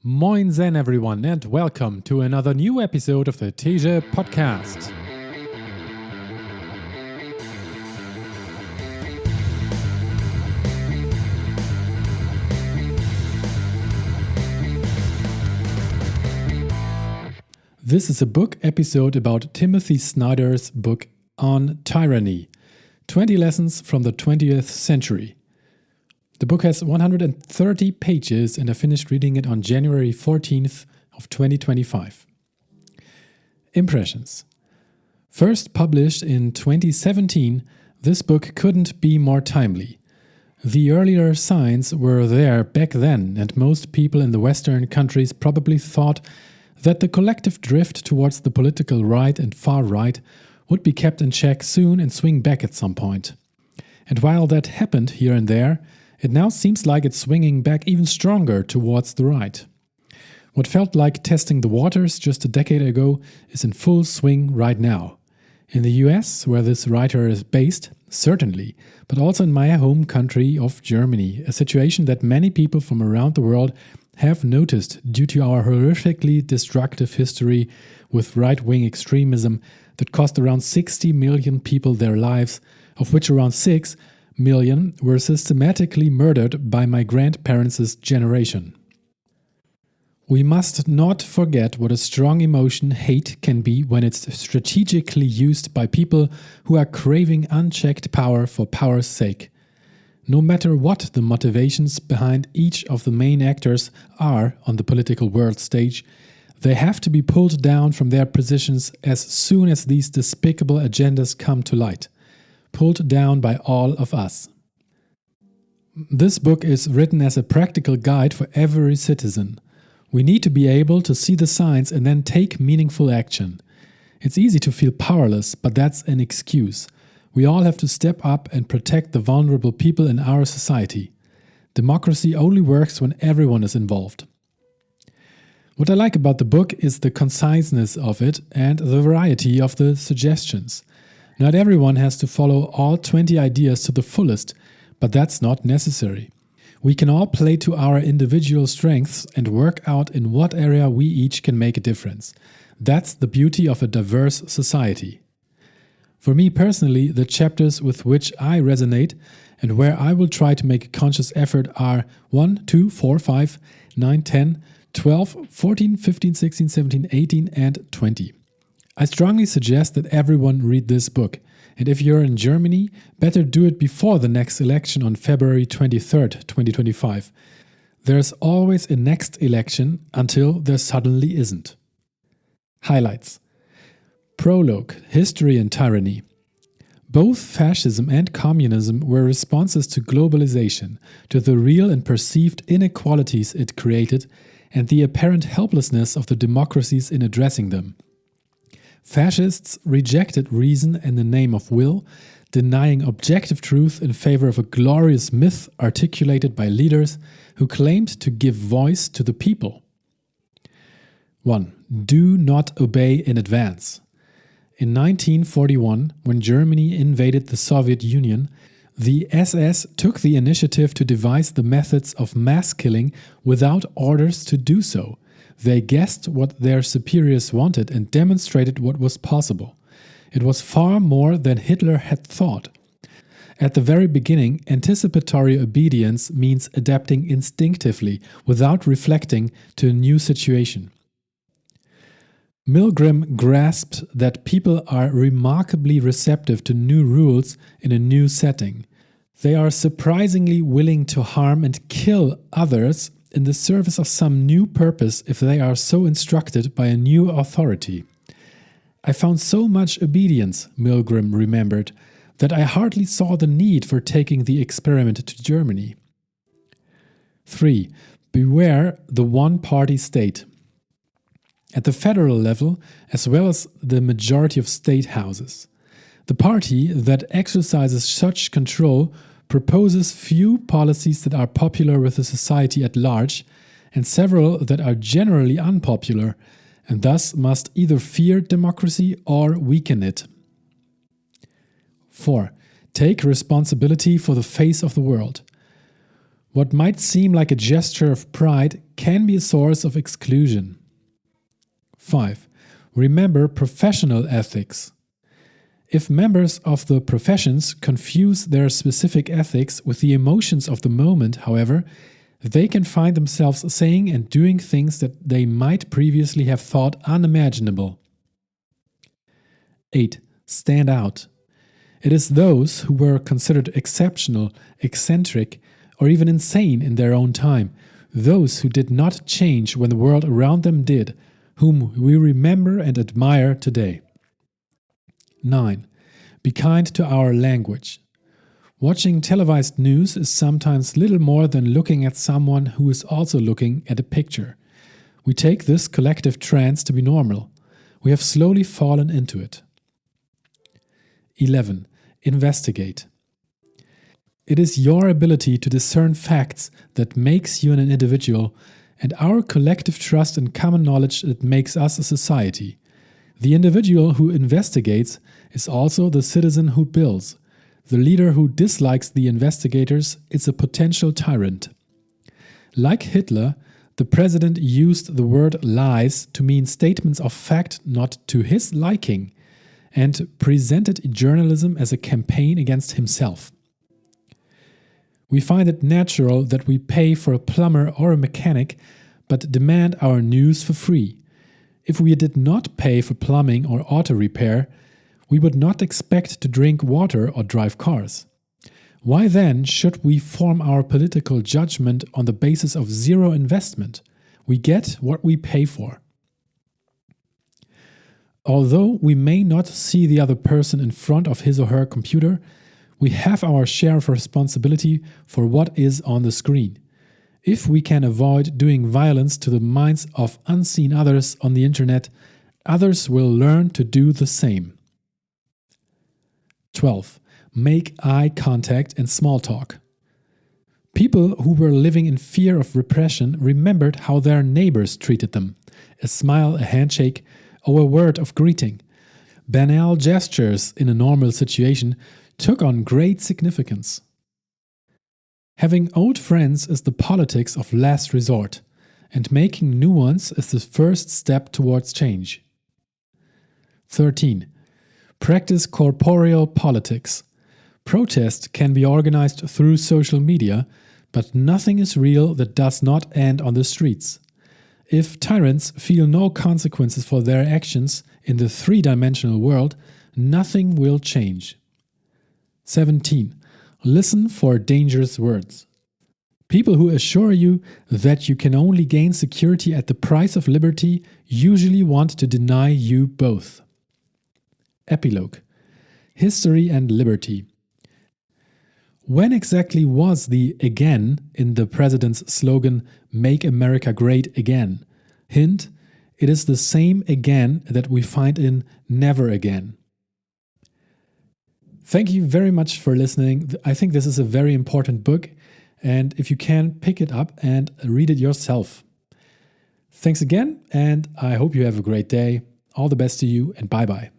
Moin Zen everyone and welcome to another new episode of the Teja podcast. This is a book episode about Timothy Snyder's book on Tyranny, 20 Lessons from the 20th Century. The book has 130 pages and I finished reading it on January 14th of 2025. Impressions. First published in 2017, this book couldn't be more timely. The earlier signs were there back then, and most people in the Western countries probably thought that the collective drift towards the political right and far right would be kept in check soon and swing back at some point. And while that happened here and there, it now seems like it's swinging back even stronger towards the right. What felt like testing the waters just a decade ago is in full swing right now. In the US, where this writer is based, certainly, but also in my home country of Germany, a situation that many people from around the world have noticed due to our horrifically destructive history with right-wing extremism that cost around 60 million people their lives, of which around 6 million were systematically murdered by my grandparents' generation. We must not forget what a strong emotion hate can be when it's strategically used by people who are craving unchecked power for power's sake. No matter what the motivations behind each of the main actors are on the political world stage, they have to be pulled down from their positions as soon as these despicable agendas come to light. Pulled down by all of us. This book is written as a practical guide for every citizen. We need to be able to see the signs and then take meaningful action. It's easy to feel powerless, but that's an excuse. We all have to step up and protect the vulnerable people in our society. Democracy only works when everyone is involved. What I like about the book is the conciseness of it and the variety of the suggestions. Not everyone has to follow all 20 ideas to the fullest, but that's not necessary. We can all play to our individual strengths and work out in what area we each can make a difference. That's the beauty of a diverse society. For me personally, the chapters with which I resonate and where I will try to make a conscious effort are 1, 2, 4, 5, 9, 10, 12, 14, 15, 16, 17, 18 and 20. I strongly suggest that everyone read this book, and if you're in Germany, better do it before the next election on February 23rd, 2025. There's always a next election until there suddenly isn't. Highlights. Prologue: History and Tyranny. Both fascism and communism were responses to globalization, to the real and perceived inequalities it created, and the apparent helplessness of the democracies in addressing them. Fascists rejected reason in the name of will, denying objective truth in favor of a glorious myth articulated by leaders who claimed to give voice to the people. 1. Do not obey in advance. In 1941, when Germany invaded the Soviet Union, the SS took the initiative to devise the methods of mass killing without orders to do so. They guessed what their superiors wanted and demonstrated what was possible. It was far more than Hitler had thought. At the very beginning, anticipatory obedience means adapting instinctively without reflecting to a new situation. Milgram grasped that people are remarkably receptive to new rules in a new setting. They are surprisingly willing to harm and kill others in the service of some new purpose if they are so instructed by a new authority. I found so much obedience, Milgram remembered, that I hardly saw the need for taking the experiment to Germany. 3. Beware the one-party state. At the federal level, as well as the majority of state houses, the party that exercises such control proposes few policies that are popular with the society at large, and several that are generally unpopular, and thus must either fear democracy or weaken it. 4. Take responsibility for the face of the world. What might seem like a gesture of pride can be a source of exclusion. 5. Remember professional ethics. If members of the professions confuse their specific ethics with the emotions of the moment, however, they can find themselves saying and doing things that they might previously have thought unimaginable. 8. Stand out. It is those who were considered exceptional, eccentric, or even insane in their own time, those who did not change when the world around them did, whom we remember and admire today. 9. Be kind to our language. Watching televised news is sometimes little more than looking at someone who is also looking at a picture. We take this collective trance to be normal. We have slowly fallen into it. 11. Investigate. It is your ability to discern facts that makes you an individual, and our collective trust and common knowledge that makes us a society. The individual who investigates is also the citizen who builds. The leader who dislikes the investigators is a potential tyrant. Like Hitler, the president used the word lies to mean statements of fact not to his liking, and presented journalism as a campaign against himself. We find it natural that we pay for a plumber or a mechanic, but demand our news for free. If we did not pay for plumbing or auto repair, we would not expect to drink water or drive cars. Why then should we form our political judgment on the basis of zero investment? We get what we pay for. Although we may not see the other person in front of his or her computer, we have our share of responsibility for what is on the screen. If we can avoid doing violence to the minds of unseen others on the internet, others will learn to do the same. 12. Make eye contact and small talk. People who were living in fear of repression remembered how their neighbors treated them. A smile, a handshake, or a word of greeting. Banal gestures in a normal situation took on great significance. Having old friends is the politics of last resort, and making new ones is the first step towards change. 13. Practice corporeal politics. Protest can be organized through social media, but nothing is real that does not end on the streets. If tyrants feel no consequences for their actions in the three-dimensional world, nothing will change. 17. Listen for dangerous words. People who assure you that you can only gain security at the price of liberty usually want to deny you both. Epilogue. History and liberty. When exactly was the "again" in the president's slogan, "Make America Great Again"? Hint, it is the same "again" that we find in "never again." Thank you very much for listening. I think this is a very important book, and if you can, pick it up and read it yourself. Thanks again, and I hope you have a great day. All the best to you, and bye-bye.